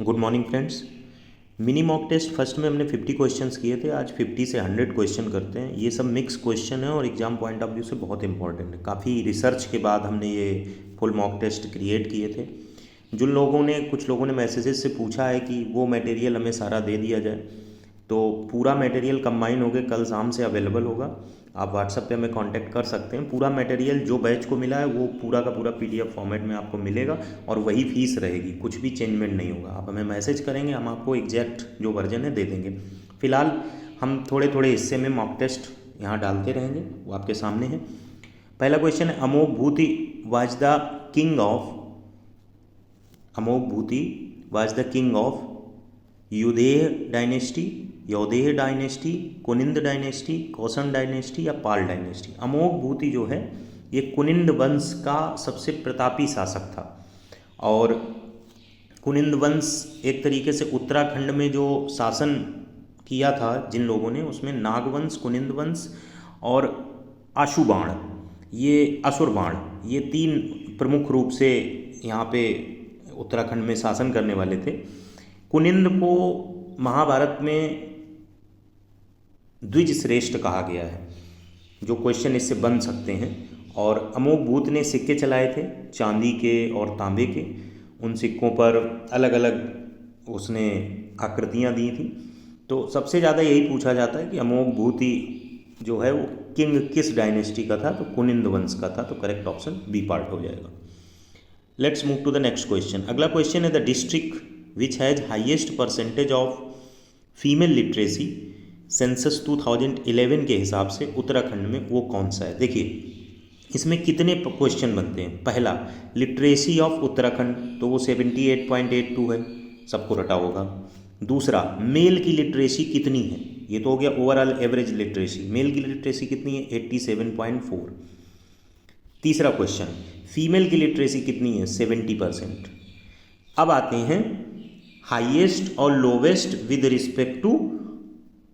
Good morning friends. Mini mock test first में हमने 50 questions किए थे। आज 50 से 100 क्वेश्चन करते हैं। ये सब मिक्स क्वेश्चन है और एग्जाम पॉइंट ऑफ व्यू से बहुत इंपॉर्टेंट है। काफ़ी रिसर्च के बाद हमने ये फुल मॉक टेस्ट क्रिएट किए थे। कुछ लोगों ने मैसेजेस से पूछा है कि वो मटेरियल हमें सारा दे दिया जाए, तो पूरा मटेरियल कंबाइन होकर कल शाम से अवेलेबल होगा। आप व्हाट्सएप पे हमें कांटेक्ट कर सकते हैं। पूरा मटेरियल जो बैच को मिला है वो पूरा का पूरा पीडीएफ फॉर्मेट में आपको मिलेगा और वही फीस रहेगी, कुछ भी चेंजमेंट नहीं होगा। आप हमें मैसेज करेंगे, हम आपको एग्जैक्ट जो वर्जन है दे देंगे। फिलहाल हम थोड़े थोड़े हिस्से में मॉक टेस्ट यहाँ डालते रहेंगे, वो आपके सामने है। पहला क्वेश्चन है, Amogh Bhuti was the king of Yaudheya dynasty, Yaudheya dynasty, Kuninda dynasty, Kushan dynasty या पाल डायनेस्टी। अमोघ भूति जो है ये कुनिंद वंश का सबसे प्रतापी शासक था। और कुनिंद वंश एक तरीके से उत्तराखंड में जो शासन किया था जिन लोगों ने, उसमें नागवंश, कुनिंद वंश और आशुबाण, ये असुरबाण, ये तीन प्रमुख रूप से यहाँ पे उत्तराखंड में शासन करने वाले थे। कुनिंद को महाभारत में द्विज श्रेष्ठ कहा गया है, जो क्वेश्चन इससे बन सकते हैं। और अमोघ भूत ने सिक्के चलाए थे, चांदी के और तांबे के। उन सिक्कों पर अलग अलग उसने आकृतियाँ दी थी। तो सबसे ज़्यादा यही पूछा जाता है कि अमोघ भूति जो है वो किंग किस डायनेस्टी का था, तो कुनिंद वंश का था। तो करेक्ट ऑप्शन बी पार्ट हो जाएगा। Let's move to the next question. अगला क्वेश्चन है, the district which has highest percentage of female literacy census 2011 के हिसाब से उत्तराखंड में वो कौन सा है। देखिए इसमें कितने क्वेश्चन बनते हैं। पहला, लिटरेसी ऑफ उत्तराखंड, तो वो 78.82 है, सबको रटा होगा। दूसरा, मेल की लिटरेसी कितनी है, ये तो हो गया ओवरऑल एवरेज लिटरेसी। मेल की लिटरेसी कितनी है, 87.4। तीसरा क्वेश्चन, फीमेल की लिटरेसी कितनी है, 70%। अब आते हैं हाईएस्ट और lowest with respect to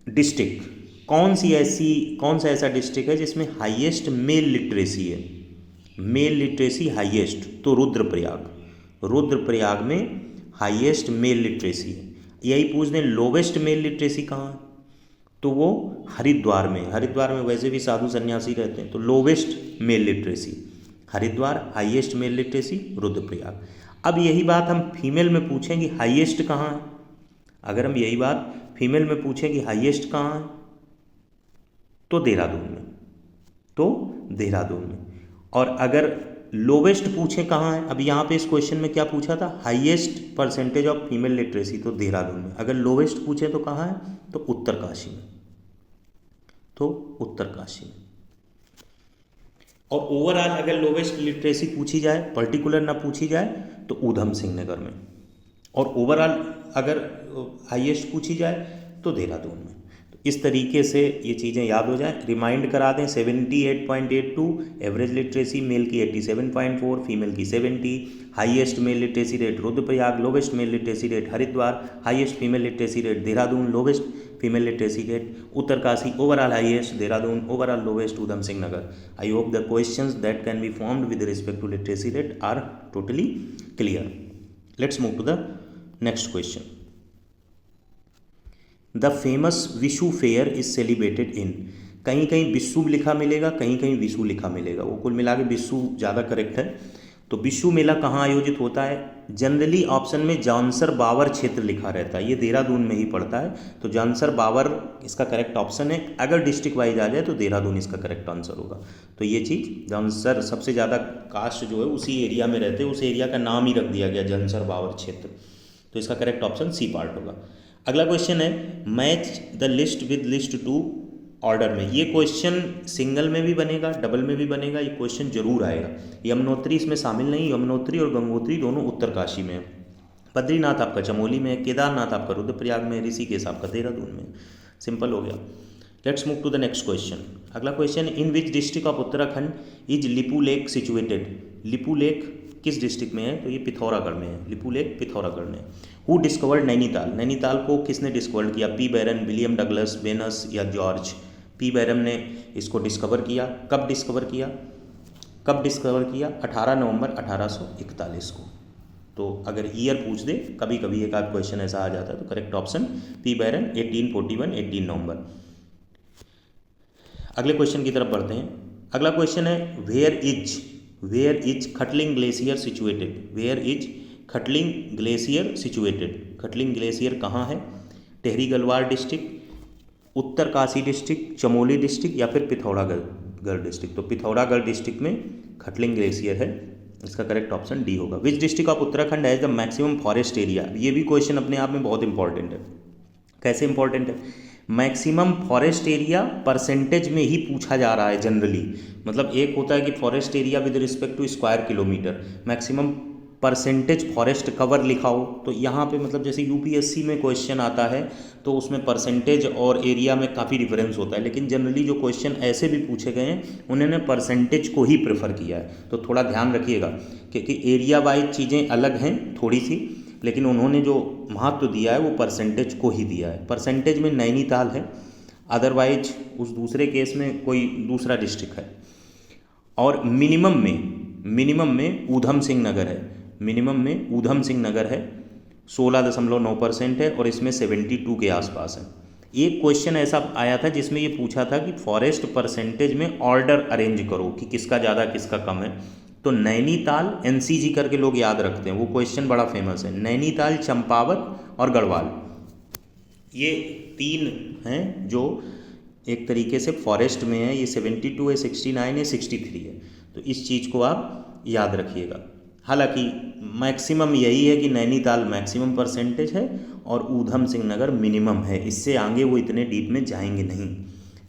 district. कौन सा ऐसा डिस्ट्रिक्ट है जिसमें हाईएस्ट मेल लिटरेसी है, मेल लिटरेसी हाईएस्ट, तो रुद्रप्रयाग में हाईएस्ट मेल लिटरेसी है। यही पूछ दें लोवेस्ट मेल लिटरेसी कहाँ है, तो वो हरिद्वार में वैसे भी साधु सन्यासी रहते हैं, तो lowest male literacy Haridwar, highest male literacy Rudraprayag. अब यही बात हम फीमेल में पूछें कि हाईएस्ट कहाँ है। अगर हम यही बात फीमेल में पूछें कि हाईएस्ट कहाँ है, तो देहरादून में। और अगर लोवेस्ट पूछें कहाँ है, अब यहाँ पे इस क्वेश्चन में क्या पूछा था, highest percentage of female literacy, तो देहरादून में। अगर लोवेस्ट पूछें तो कहाँ है, तो उत्तरकाशी में। और ओवरऑल अगर लोवेस्ट लिटरेसी पूछी जाए, पर्टिकुलर ना पूछी जाए, तो ऊधम सिंह नगर में। और ओवरऑल अगर हाईएस्ट पूछी जाए तो देहरादून में। तो इस तरीके से ये चीज़ें याद हो जाएं, रिमाइंड करा दें। 78.82 एवरेज लिटरेसी, मेल की 87.4, फीमेल की 70। Highest male literacy rate Rudraprayag, lowest male literacy rate Haridwar, highest female literacy rate Dehradun, lowest female literacy rate Uttarkashi, overall highest Dehradun, overall lowest Udham Singh Nagar. I hope the questions that can be formed with respect to literacy rate are totally clear. Let's move to the next question. The famous Vishu fair is celebrated in, कहीं कहीं विशु लिखा मिलेगा, कहीं कहीं विशु लिखा मिलेगा, वो कुल मिला के विशु ज़्यादा करेक्ट है। तो विशु मेला कहाँ आयोजित होता है, जनरली ऑप्शन में जांसर बावर क्षेत्र लिखा रहता है, ये देहरादून में ही पड़ता है, तो जांसर बावर इसका करेक्ट ऑप्शन है। अगर डिस्ट्रिक्ट वाइज आ जाए तो देहरादून इसका करेक्ट आंसर होगा। तो ये चीज़, जांसर सबसे ज़्यादा कास्ट जो है उसी एरिया में रहते हैं, उस एरिया का नाम ही रख दिया गया जांसर बावर क्षेत्र, तो इसका करेक्ट ऑप्शन सी पार्ट होगा। अगला क्वेश्चन है, match the list with list two order में। ये क्वेश्चन सिंगल में भी बनेगा, डबल में भी बनेगा, ये क्वेश्चन जरूर आएगा। यमुनोत्री इसमें शामिल नहीं, यमुनोत्री और गंगोत्री दोनों उत्तरकाशी में है। बद्रीनाथ आपका चमोली में है, केदारनाथ आपका रुद्रप्रयाग में, ऋषिकेश आपका देहरादून में। सिंपल हो गया। Let's move to the next question. अगला question, in which district of Uttarakhand is Lipu lake situated. Lipu lake किस डिस्ट्रिक्ट में है, तो ये पिथौरागढ़ में है, लिपू लेक पिथौरागढ़ में। हु डिस्कवर्ड नैनीताल, नैनीताल को किसने डिस्कवर किया, पी बैरन, विलियम डगलस, वेनस या जॉर्ज। पी बैरन ने इसको डिस्कवर किया। कब डिस्कवर किया, 18 नवंबर 1841 को। तो अगर ईयर पूछ दे कभी कभी एक आध क्वेश्चन ऐसा आ जाता है, तो करेक्ट ऑप्शन पी बैरन 1841 18 नवंबर। अगले क्वेश्चन की तरफ बढ़ते हैं। अगला क्वेश्चन है where is Khatling glacier situated, where is Khatling glacier situated. Khatling glacier कहाँ है? Tehri Garhwal district, Uttarkashi district, Chamoli district या फिर पिथौरागढ़ डिस्ट्रिक्ट। तो पिथौरागढ़ डिस्ट्रिक्ट में खटलिंग ग्लेशियर है, इसका करेक्ट ऑप्शन डी होगा। विच district of Uttarakhand has the maximum forest area. ये भी क्वेश्चन अपने आप में बहुत इंपॉर्टेंट है। कैसे इंपॉर्टेंट है? मैक्सिमम फॉरेस्ट एरिया परसेंटेज में ही पूछा जा रहा है जनरली। मतलब एक होता है कि forest area with respect to square kilometre, maximum percentage forest cover लिखा हो। तो यहाँ पे मतलब जैसे यूपीएससी में क्वेश्चन आता है तो उसमें परसेंटेज और एरिया में काफ़ी डिफरेंस होता है, लेकिन जनरली जो क्वेश्चन ऐसे भी पूछे गए हैं उन्होंने परसेंटेज को ही प्रेफर किया है। तो थोड़ा ध्यान रखिएगा क्योंकि एरिया वाइज चीज़ें अलग हैं थोड़ी सी, लेकिन उन्होंने जो महत्व दिया है वो परसेंटेज को ही दिया है। परसेंटेज में नैनीताल है, अदरवाइज उस दूसरे केस में कोई दूसरा डिस्ट्रिक्ट है। और मिनिमम में ऊधम सिंह नगर है, मिनिमम में ऊधम सिंह नगर है 16.9% है और इसमें 72 के आसपास है। एक क्वेश्चन ऐसा आया था जिसमें ये पूछा था कि फॉरेस्ट परसेंटेज में ऑर्डर अरेंज करो कि किसका ज़्यादा किसका कम है। तो नैनीताल एनसीजी करके लोग याद रखते हैं, वो क्वेश्चन बड़ा फेमस है। नैनीताल, चंपावत और गढ़वाल, ये तीन हैं जो एक तरीके से फॉरेस्ट में है। ये 72 है, 69 है, 63 है। तो इस चीज़ को आप याद रखिएगा। हालांकि मैक्सिमम यही है कि नैनीताल मैक्सिमम परसेंटेज है और ऊधम सिंह नगर मिनिमम है, इससे आगे वो इतने डीप में जाएंगे नहीं।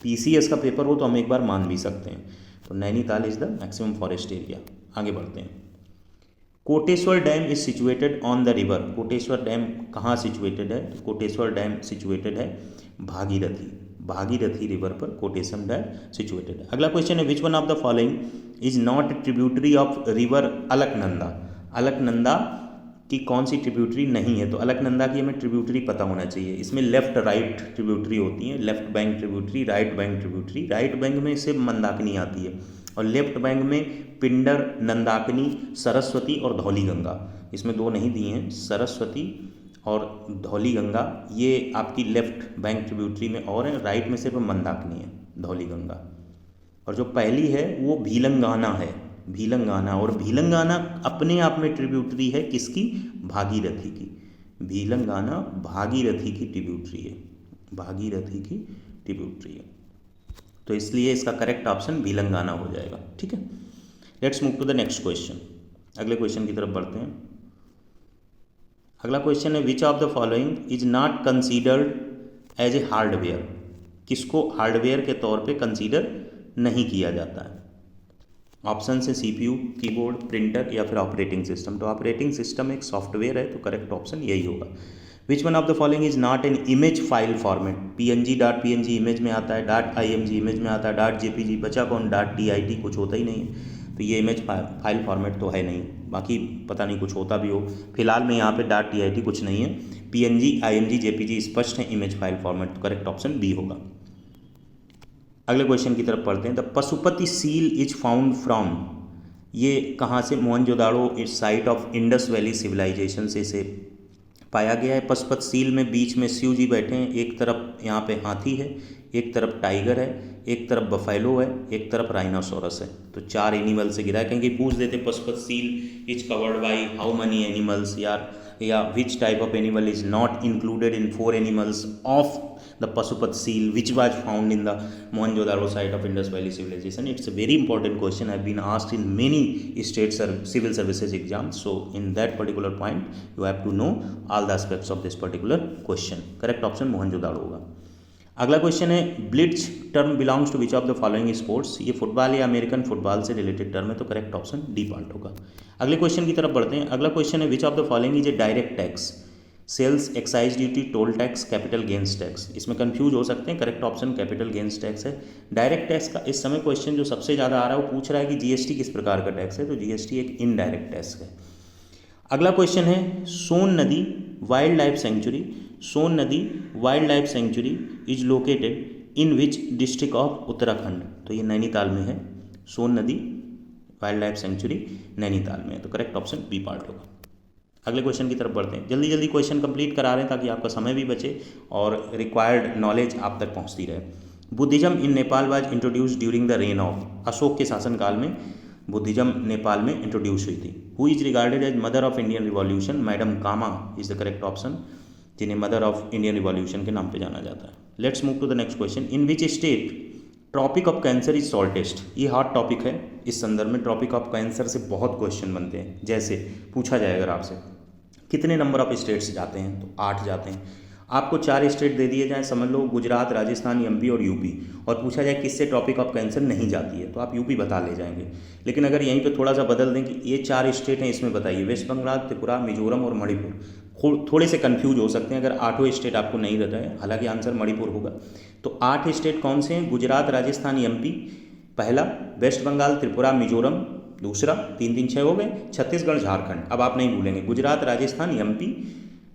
पीसीएस का पेपर हो तो हम एक बार मान भी सकते हैं। तो Nainital is the maximum forest area. आगे बढ़ते हैं। Koteshwar dam is situated on the river. Koteshwar dam कहाँ सिचुएटेड है? तो कोटेश्वर डैम सिचुएटेड है भागीरथी रिवर पर कोटेश्वर डैम सिचुएटेड है। अगला क्वेश्चन है which one of the following is not tributary of river Alaknanda. Alaknanda की कौन सी ट्रिब्यूटरी नहीं है? तो अलकनंदा की हमें ट्रिब्यूटरी पता होना चाहिए। इसमें लेफ्ट राइट ट्रिब्यूटरी होती है, left bank tributary, right bank tributary. Right bank में सिर्फ मंदाकिनी आती है और लेफ्ट बैंक में पिंडर, नंदाकिनी, सरस्वती और धौली गंगा। इसमें दो नहीं दिए हैं, सरस्वती और धौली गंगा, ये आपकी लेफ्ट बैंक ट्रिब्यूटरी में और है। राइट में सिर्फ मंदाकिनी है, धौली गंगा। और जो पहली है वो भीलंगाना है, भीलंगाना। और भीलंगाना अपने आप में ट्रिब्यूटरी है किसकी? भागीरथी की। भीलंगाना भागीरथी की ट्रिब्यूटरी है, भागीरथी की ट्रिब्यूटरी है। तो इसलिए इसका करेक्ट ऑप्शन भीलंगाना हो जाएगा। ठीक है, let's move to the next question. अगले क्वेश्चन की तरफ बढ़ते हैं। अगला क्वेश्चन है which of the following is not considered as a hardware. किसको हार्डवेयर के तौर पे कंसीडर नहीं किया जाता है? ऑप्शन है सीपीयू, कीबोर्ड, प्रिंटर या फिर ऑपरेटिंग सिस्टम। तो ऑपरेटिंग सिस्टम एक सॉफ्टवेयर है, तो करेक्ट ऑप्शन यही होगा। Which one of the following is not an image file format. PNG, dot PNG image में आता है, डॉट आईएमजी इमेज में आता है, डॉट जेपीजी बचा कौन? डॉट टीआईटी कुछ होता ही नहीं है। तो ये इमेज फाइल फॉर्मेट तो है नहीं, बाकी पता नहीं कुछ होता भी हो। फिलहाल में यहाँ पे डॉट टीआईटी कुछ नहीं है। पीएनजी, आईएमजी, जेपीजी स्पष्ट है इमेज फाइल फॉर्मेट, तो करेक्ट ऑप्शन बी होगा। अगले क्वेश्चन की तरफ पढ़ते हैं। The Pashupati seal is found from. ये कहाँ से? मोहनजोदाड़ो इस site of Indus valley civilisation से इसे पाया गया है। पशुपति सील में बीच में शिव जी बैठे हैं, एक तरफ यहाँ पे हाथी है, एक तरफ टाइगर है, एक तरफ बफेलो है, एक तरफ राइनोसोरस है। तो चार एनिमल से गिरा है। कहीं पूछ देते Pashupati seal is covered by how many animals, या which type of animal is not included in 4 animals of the Pashupati seal which was found in the Mohenjo-daro site of Indus Valley civilization. It's a very important question, have been asked in many state civil services exams. So in that particular point you have to know all the aspects of this particular question. Correct option Mohenjo-daro होगा। अगला question है blitz term belongs to which of the following sports. ये football या American football से related term है, तो correct option D part होगा। अगले क्वेश्चन की तरफ बढ़ते हैं। अगला क्वेश्चन है which of the following is a direct tax. Sales, excise duty, toll tax, capital gains tax. इसमें कंफ्यूज हो सकते हैं, correct option capital gains tax है। डायरेक्ट टैक्स का इस समय क्वेश्चन जो सबसे ज़्यादा आ रहा है वो पूछ रहा है कि जीएसटी किस प्रकार का टैक्स है, तो जीएसटी एक इनडायरेक्ट टैक्स है। अगला क्वेश्चन है सोन Nadi wild life sanctuary. Son Nadi wild life sanctuary is located in which district of Uttarakhand. तो ये नैनीताल में है। सोन Nadi wild life century Nainital में है, तो करेक्ट ऑप्शन बी पार्ट होगा। अगले क्वेश्चन की तरफ बढ़ते हैं। जल्दी जल्दी क्वेश्चन कंप्लीट करा रहे हैं ताकि आपका समय भी बचे और रिक्वायर्ड नॉलेज आप तक पहुंचती रहे। Buddhism in Nepal was introduce during the reign of, Ashoka के शासनकाल में बुद्धिज्म नेपाल में इंट्रोड्यूस हुई थी। Who is regarded as mother of Indian revolution, madam Cama is the correct option, जिन्हें मदर ऑफ इंडियन रिवॉल्यूशन के नाम पे जाना जाता है। Let's move to the next question. In which state tropic of cancer is shortest, ये hot topic है। इस संदर्भ में ट्रॉपिक ऑफ कैंसर से बहुत क्वेश्चन बनते हैं। जैसे पूछा जाए अगर आपसे कितने नंबर ऑफ स्टेट्स जाते हैं, तो 8 जाते हैं। आपको 4 स्टेट दे दिए जाएं, समझ लो गुजरात, राजस्थान, एमपी और यूपी, और पूछा जाए किससे ट्रॉपिक ऑफ कैंसर नहीं जाती है, तो आप यूपी बता ले जाएंगे। लेकिन अगर यहीं पे थोड़ा सा बदल दें कि ये 4 स्टेट हैं, इसमें बताइए वेस्ट बंगाल, त्रिपुरा, मिजोरम और मणिपुर, थोड़े से कन्फ्यूज हो सकते हैं अगर 8 स्टेट आपको नहीं बताए, हालांकि आंसर मणिपुर होगा। तो 8 स्टेट कौन से हैं? गुजरात, राजस्थान, एमपी पहला, वेस्ट बंगाल, त्रिपुरा, मिजोरम दूसरा, 3 3 6 हो गए, छत्तीसगढ़, झारखंड। अब आप नहीं भूलेंगे, गुजरात, राजस्थान, एमपी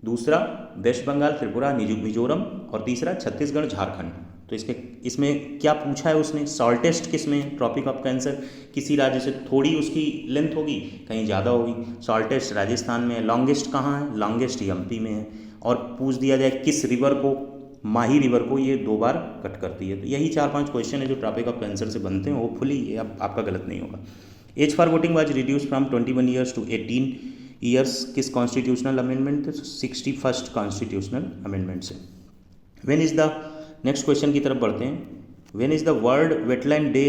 दूसरा, वेस्ट बंगाल, त्रिपुरा, मिजोरम और तीसरा छत्तीसगढ़, झारखंड। तो इसमें क्या पूछा है उसने? शॉर्टेस्ट किस में? ट्रॉपिक ऑफ कैंसर किसी राज्य से थोड़ी उसकी लेंथ होगी, कहीं ज़्यादा होगी। शॉर्टेस्ट राजस्थान में है। लॉन्गेस्ट कहाँ है? लॉन्गेस्ट एमपी में है। और पूछ दिया जाए किस रिवर को, माही रिवर को ये 2 बार कट करती है। तो यही 4-5 क्वेश्चन है जो ट्रॉपिक ऑफ कैंसर से बनते हैं। होपफुली ये आपका गलत नहीं होगा। Age for voting was reduce from 21 years to 18 years, किस constitutional amendment? 61st constitutional amendment से। When is the, next question की तरफ बढ़ते हैं। When is the world wetland day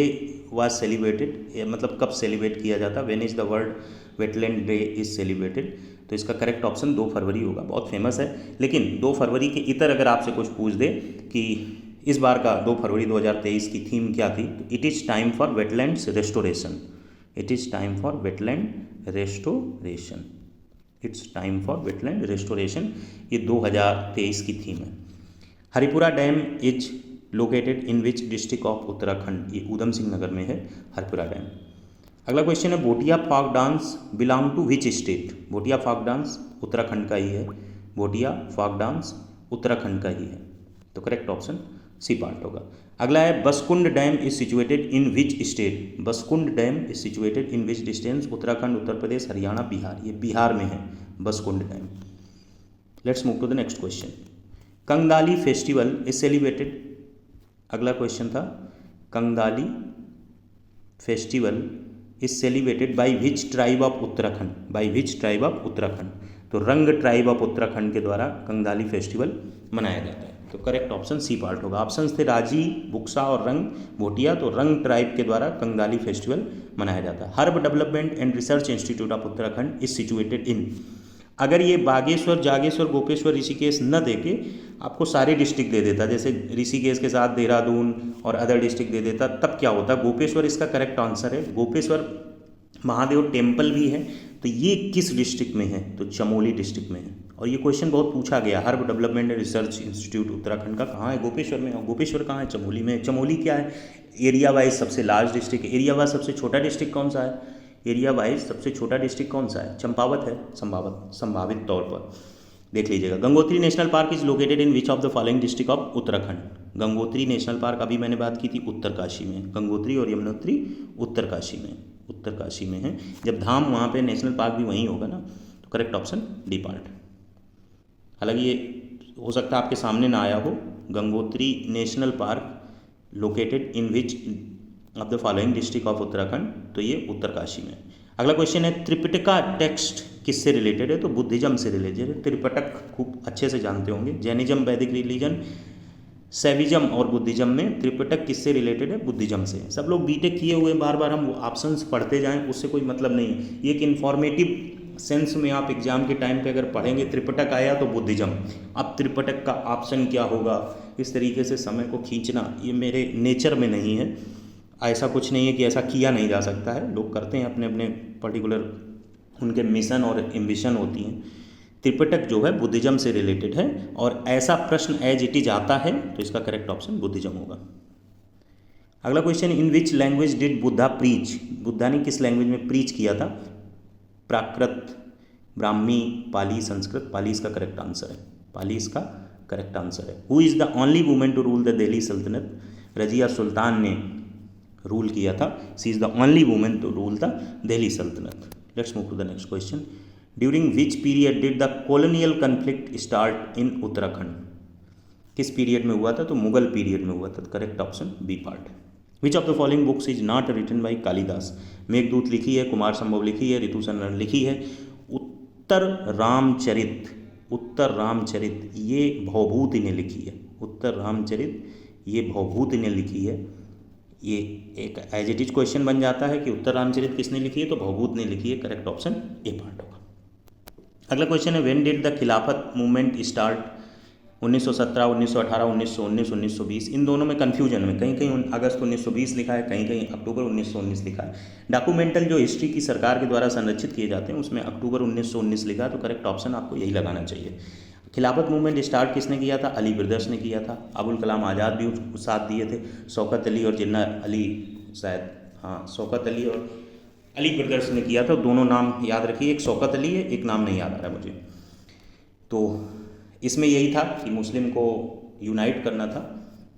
was celebrated, मतलब कब सेलिब्रेट किया जाता? When is the world wetland day is celebrated, तो इसका करेक्ट ऑप्शन 2 फरवरी होगा। बहुत फेमस है, लेकिन 2 फरवरी के इतर अगर आपसे कुछ पूछ दे कि इस बार का 2 फरवरी 2023 की थीम क्या थी, तो it is time for wetlands restoration. It is time for wetland restoration. It's time for wetland restoration, ये 2023 की थीम है। Haripura dam is located in which district of Uttarakhand, ये ऊधम सिंह नगर में है हरिपुरा डैम। अगला क्वेश्चन है Bhotia folk dance belong to which state? Bhotia folk dance Uttarakhand का ही है। भोटिया फोक डांस उत्तराखंड का ही है, तो करेक्ट ऑप्शन सी पार्ट होगा। अगला है Baskund dam is situated in which state? Baskund dam is situated in which distance? Uttarakhand, Uttar Pradesh, Haryana, Bihar, ये बिहार में है Baskund dam. Let's move to the next question. Kangdali festival is celebrated, अगला क्वेश्चन था Kangdali festival is celebrated by which tribe of Uttarakhand? By which tribe of Uttarakhand? तो Rang tribe of Uttarakhand के द्वारा कंगदाली festival मनाया जाता है, तो करेक्ट ऑप्शन सी पार्ट होगा। ऑप्शंस थे राजी, बुक्सा और रंग भोटिया, तो रंग ट्राइब के द्वारा कंगदाली फेस्टिवल मनाया जाता है। Herb development and research institute of Uttarakhand is situated इन, अगर ये बागेश्वर, जागेश्वर, गोपेश्वर, ऋषिकेश न देके आपको सारे डिस्ट्रिक्ट दे देता, जैसे ऋषिकेश के साथ देहरादून और अदर डिस्ट्रिक्ट दे देता, तब क्या होता? गोपेश्वर इसका करेक्ट आंसर है। गोपेश्वर महादेव टेम्पल भी है, तो ये किस डिस्ट्रिक्ट में है? तो चमोली डिस्ट्रिक्ट में है। और ये क्वेश्चन बहुत पूछा गया, herb development and research institute Uttarakhand का कहाँ है? गोपेश्वर में। और गोपेश्वर कहाँ है? चमोली में। चमोली क्या है? एरिया वाइज सबसे लार्ज डिस्ट्रिक्ट है। एरिया वाइज सबसे छोटा डिस्ट्रिक्ट कौन सा है? एरिया वाइज सबसे छोटा डिस्ट्रिक्ट कौन सा है? चंपावत है, संभावित तौर पर देख लीजिएगा। Gangotri national park is located in which of the following district of Uttarakhand? Gangotri national park अभी मैंने बात की थी उत्तरकाशी में। गंगोत्री और यमुनोत्री उत्तरकाशी में, उत्तरकाशी में है। जब धाम वहाँ पे नेशनल पार्क भी वहीं होगा ना, तो करेक्ट ऑप्शन डी पार्ट। हालांकि ये हो सकता है आपके सामने ना आया हो, Gangotri national park located in which of the following district of Uttarakhand, तो ये उत्तरकाशी में। अगला क्वेश्चन है त्रिपिटका टेक्स्ट किससे रिलेटेड है? तो बुद्धिज्म से रिलेटेड है। त्रिपिटक खूब अच्छे से जानते होंगे, जैनिज्म, वैदिक रिलीजन, सैविज्म और बुद्धिज्म में त्रिपिटक किससे रिलेटेड है? बुद्धिज्म से। सब लोग बीटेक किए हुए, बार बार हम ऑप्शंस पढ़ते जाएं उससे कोई मतलब नहीं है। ये एक इन्फॉर्मेटिव सेंस में आप एग्जाम के टाइम पे अगर पढ़ेंगे त्रिपिटक आया तो बुद्धिज्म, अब त्रिपिटक का ऑप्शन क्या होगा, इस तरीके से समय को खींचना ये मेरे नेचर में नहीं है। ऐसा कुछ नहीं है कि ऐसा किया नहीं जा सकता है, लोग करते हैं, अपने अपने पर्टिकुलर उनके मिशन और एम्बिशन होती हैं। त्रिपिटक जो है बुद्धिज्म से रिलेटेड है, और ऐसा प्रश्न एज इट इज आता है तो इसका करेक्ट ऑप्शन बुद्धिज्म होगा। अगला question, in which language did Buddha preach? Buddha ने किस लैंग्वेज में प्रीच किया था? प्राकृत, ब्राह्मी, पाली, संस्कृत। पाली इसका करेक्ट आंसर है, पाली इसका करेक्ट आंसर है। Who is the only women to rule the Delhi Saltanat? Razia Sultan ने रूल किया था। She is the only women to rule the Delhi Saltanat. Let's move to the next question. During which period did the colonial conflict start in Uttarakhand? किस period में हुआ था? तो Mughal period में हुआ था। Correct option B part. Which of the following books is not written by Kalidas? Meghdoot लिखी है, कुमार संभव लिखी है, ऋतुसंरण लिखी है। उत्तर रामचरित ये भवभूति ने लिखी है। उत्तर रामचरित ये भवभूति ने लिखी है। ये एक एज इट इज क्वेश्चन बन जाता है कि उत्तर रामचरित किसने लिखी है? तो भवभूत ने लिखी है। करेक्ट ऑप्शन ए पार्ट होगा। अगला क्वेश्चन है व्हेन डिड द खिलाफत मूवमेंट स्टार्ट? 1917, 1918, 1919, 1920। इन दोनों में कन्फ्यूजन में कहीं कहीं अगस्त 1920 लिखा है, कहीं कहीं अक्टूबर 1919 लिखा है। डॉक्यूमेंटल जो हिस्ट्री की सरकार के द्वारा संरक्षित किए जाते हैं उसमें अक्टूबर 1919 लिखा है। तो करेक्ट ऑप्शन आपको यही लगाना चाहिए। खिलाफत मूवमेंट स्टार्ट किसने किया था? अली ब्रदर्स ने किया था। अबुल कलाम आज़ाद भी उसको साथ दिए थे। शौकत अली और जिन्ना अली, शायद हाँ शौकत अली और अली ब्रदर्स ने किया था। दोनों नाम याद रखिए, एक शौकत अली है, एक नाम नहीं याद आ रहा है मुझे। तो इसमें यही था कि मुस्लिम को यूनाइट करना था।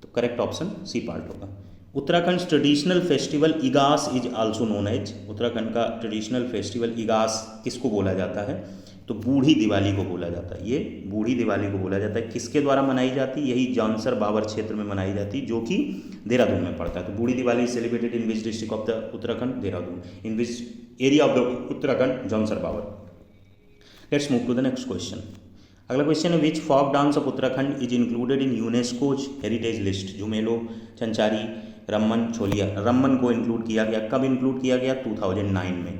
तो करेक्ट ऑप्शन सी पार्ट होगा। Uttarakhand traditional festival Igas is also known as? Uttarakhand का ट्रेडिशनल फेस्टिवल इगास किसको बोला जाता है? तो बूढ़ी दिवाली को बोला जाता है। ये बूढ़ी दिवाली को बोला जाता है। किसके द्वारा मनाई जाती है? यही जौनसर बाबर क्षेत्र में मनाई जाती है, जो कि देहरादून में पड़ता है। तो Budhi Diwali celebrated in which district of the Uttarakhand? Dehradun. In which area of the Uttarakhand? Jaunsar Babar. Let's move to the next question. अगला क्वेश्चन है which folk dance of Uttarakhand is included in UNESCO's heritage list? Jhumelo, Chanchari, Ramman, Chholiya. Ramman को इंक्लूड किया गया। कब इंक्लूड किया गया? 2009 में।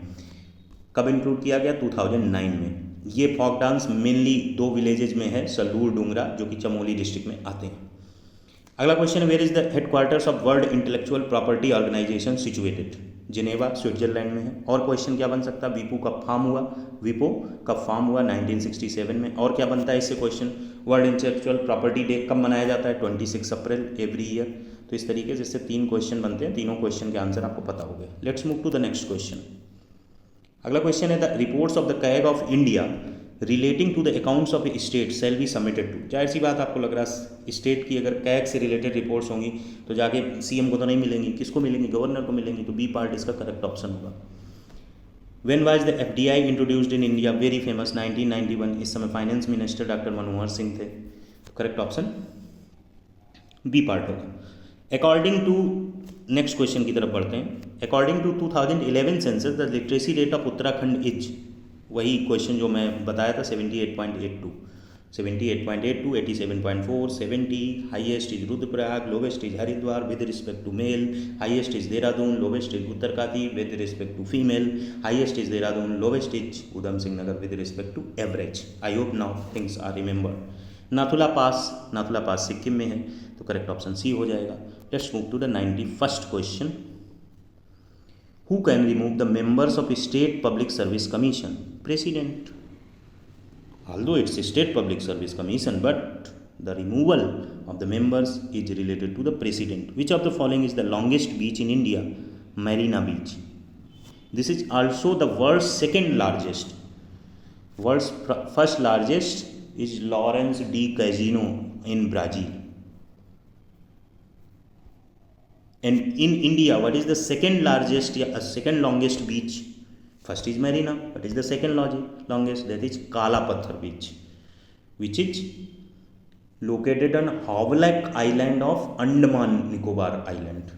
कब इंक्लूड किया गया? 2009 में। ये फोक डांस मेनली 2 विलेजेज में है, सलूर डूंगरा, जो कि चमोली डिस्ट्रिक्ट में आते हैं। अगला क्वेश्चन है where is the headquarters of world intellectual property organisation situated? Geneva, Switzerland में है। और क्वेश्चन क्या बन सकता है? विपो कब फॉर्म हुआ? विपो कब फॉर्म हुआ? 1967 में। और क्या बनता है इससे question? World intellectual property day कब मनाया जाता है? 26 अप्रैल एवरी ईयर। तो इस तरीके से इससे 3 क्वेश्चन बनते हैं। तीनों क्वेश्चन के आंसर आपको पता हो गए। Let's move to the next question. अगला क्वेश्चन है the reports of the CAG of India relating to the accounts of a state shall be submitted to? जाहिर सी बात आपको लग रहा है स्टेट की अगर कैग से रिलेटेड रिपोर्ट्स होंगी तो जाके सीएम को तो नहीं मिलेंगी, किसको मिलेंगी? गवर्नर को मिलेंगी। तो बी पार्ट इसका करेक्ट ऑप्शन होगा। When was the FDI introduced in India? Very famous, 1991। इस समय finance minister doctor Manmohan Singh थे। तो करेक्ट ऑप्शन बी पार्ट होगा। अकॉर्डिंग टू नेक्स्ट क्वेश्चन की तरफ बढ़ते हैं। According to 2011 census the literacy rate of Uttarakhand is? वही क्वेश्चन जो मैं बताया था, 78.82, 87.4, 70। Highest is Rudraprayag, lowest is Haridwar with respect to mail. Highest is Dehradun, lowest is Uttarkashi with respect to female. Highest is Dehradun, lowest is Udham Singh Nagar with respect to average. I hope now things are remembered. Nathula pass Sikkim में है। तो correct option C हो जाएगा। Let's move to the 91st question. Who can remove the members of State Public Service Commission? President. Although it's a State Public Service Commission, but the removal of the members is related to the President. Which of the following is the longest beach in India? Marina Beach. This is also the world's second largest. World's first largest is Lawrence D. Casino in Brazil. And in India, what is the second largest, second longest beach? First is Marina. What is the second longest? That is Kala Pathar Beach, which is located on Havelock Island of Andaman Nicobar Island.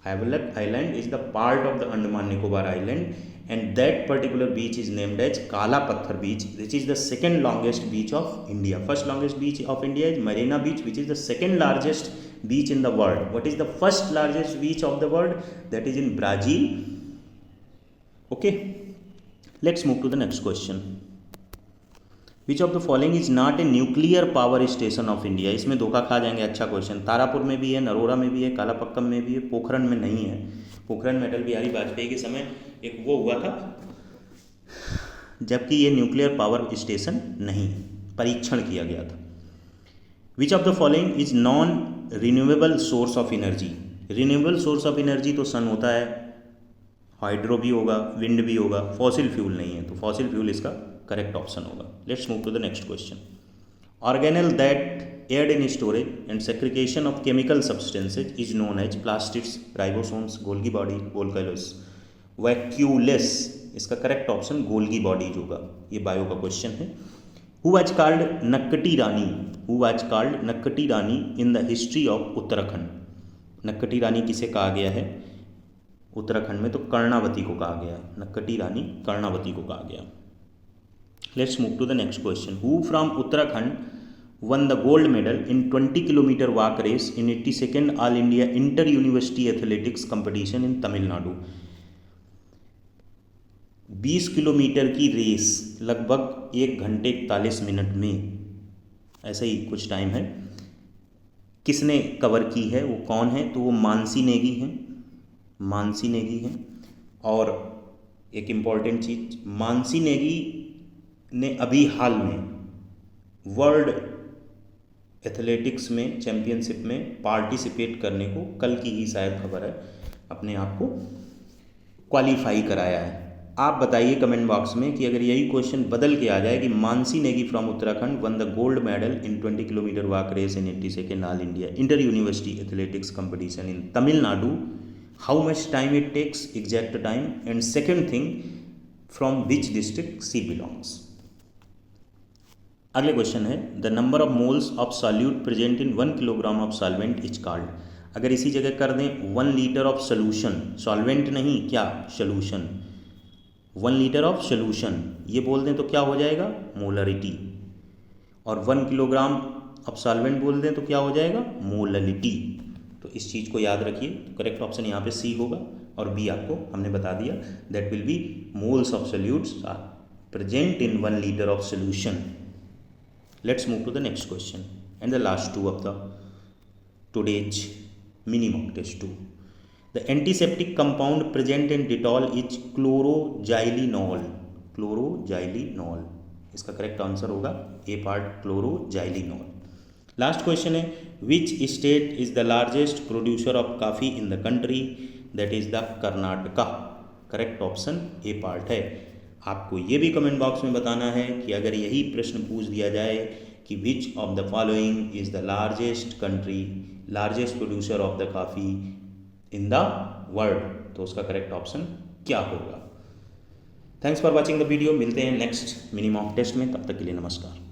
Havelock Island is the part of the Andaman Nicobar Island, and that particular beach is named as Kala Pathar Beach, which is the second longest beach of India. First longest beach of India is Marina Beach, which is the second largest beach in the world. What is the first largest beach of the world? That is in Brazil. Okay, let's move to the next question. Which of the following is not a nuclear power station of India? इसमें धोखा खा जाएंगे। अच्छा question. Tarapur में भी है, नरोरा में भी है, कालापक्कम में भी है, पोखरन में नहीं है। पोखरन में अटल बिहारी वाजपेयी के समय एक वो हुआ था, जबकि ये न्यूक्लियर पावर स्टेशन नहीं, परीक्षण किया गया था। विच of the following is non renewable source of energy? Renewable source of energy तो सन होता है, हाइड्रो भी होगा, विंड भी होगा, फॉसिल फ्यूल नहीं है। तो फॉसिल फ्यूल इसका करेक्ट ऑप्शन होगा। Let's move to the next question. Organelle that aid in storage and secretion of chemical substances is known as? Plastids, ribosomes, Golgi body, volcanoes. Vacuoles, इसका correct option Golgi body होगा। ये bio का question है। Who was called Nakkati Rani, who was called Nakkati Rani in the history of Uttarakhand. Nakkati Rani किसे कहा गया है उत्तराखंड में? तो कर्णावती को कहा गया है। नक्कटी रानी कर्णावती को कहा गया। Let's move to the next question. Who from Uttarakhand won the gold medal in 20 kilometre walk race in 82nd all India inter university athletics competition in Tamil Nadu. 20 kilometre की रेस लगभग 1 घंटे 41 मिनट में, ऐसा ही कुछ टाइम है, किसने कवर की है, वो कौन है? तो वो मानसी नेगी हैं, मानसी नेगी हैं। और एक इम्पॉर्टेंट चीज़, मानसी नेगी ने अभी हाल में वर्ल्ड एथलेटिक्स में चैम्पियनशिप में पार्टिसिपेट करने को, कल की ही शायद खबर है, अपने आप को क्वालिफाई कराया है। आप बताइए कमेंट बॉक्स में कि अगर यही क्वेश्चन बदल के आ जाए कि Mansi Negi from Uttarakhand won the gold medal in 20 kilometre walk race in 82nd all India inter university athletics competition in Tamil Nadu, how much time it takes, exact time, and second thing from which district she belongs. अगले question है the number of moles of solute present in 1 kilogram of solvent is called. अगर इसी जगह कर दें 1 litre of solution, solvent नहीं क्या, solution, 1 litre of solution ये बोल दें तो क्या हो जाएगा? मोलरिटी। और 1 किलोग्राम ऑफ सॉल्वेंट बोल दें तो क्या हो जाएगा? मोललिटी। तो इस चीज़ को याद रखिए। तो करेक्ट ऑप्शन यहाँ पे सी होगा, और बी आपको हमने बता दिया, that will be moles of solutes are present in 1 litre of solution. Let's move to the next question and the last two of the today's mini mock test 2. The antiseptic compound present in Dettol is chloroxylenol. chloroxylenol इसका correct answer होगा ए part, chloroxylenol. Last question है which state is the largest producer of coffee in the country, that is the Karnataka. Correct option A part है। आपको ये भी comment box में बताना है कि अगर यही प्रश्न पूछ दिया जाए कि विच of the following is the largest country, largest producer of the coffee in the world, तो उसका करेक्ट ऑप्शन क्या होगा। Thanks for watching the video. मिलते हैं नेक्स्ट मिनी मॉक टेस्ट में, तब तक के लिए नमस्कार।